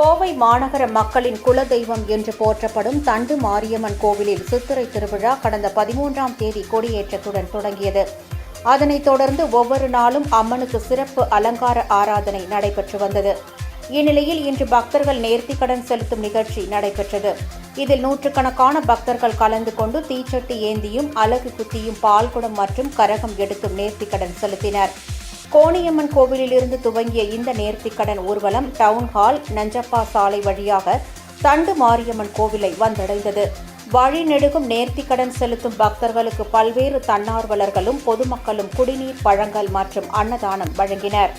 கோவை மாநகர மக்களின் குலதெய்வம் என்று போற்றப்படும் தண்டு மாரியம்மன் கோவிலில் சித்திரை திருவிழா கடந்த 13ஆம் தேதி கொடியேற்றத்துடன் தொடங்கியது. அதனைத் தொடர்ந்து ஒவ்வொரு நாளும் அம்மனுக்கு சிறப்பு அலங்கார ஆராதனை நடைபெற்று வந்தது. இந்நிலையில் இன்று பக்தர்கள் நேர்த்திக்கடன் செலுத்தும் நிகழ்ச்சி நடைபெற்றது. இதில் நூற்றுக்கணக்கான பக்தர்கள் கலந்து கொண்டு தீச்சட்டி ஏந்தியும் அலகு குத்தியும் பால்குடம் மற்றும் கரகம் எடுத்தும் நேர்த்திக்கடன் செலுத்தினர். கோணியம்மன் கோவிலிலிருந்து துவங்கிய இந்த நேர்த்திக்கடன் ஊர்வலம் டவுன்ஹால் நஞ்சப்பா சாலை வழியாக தண்டு மாரியம்மன் கோவிலை வந்தடைந்தது. வழிநெடுகும் நேர்த்திக்கடன் செலுத்தும் பக்தர்களுக்கு பல்வேறு தன்னார்வலர்களும் பொதுமக்களும் குடிநீர், பழங்கள் மற்றும் அன்னதானம் வழங்கினர்.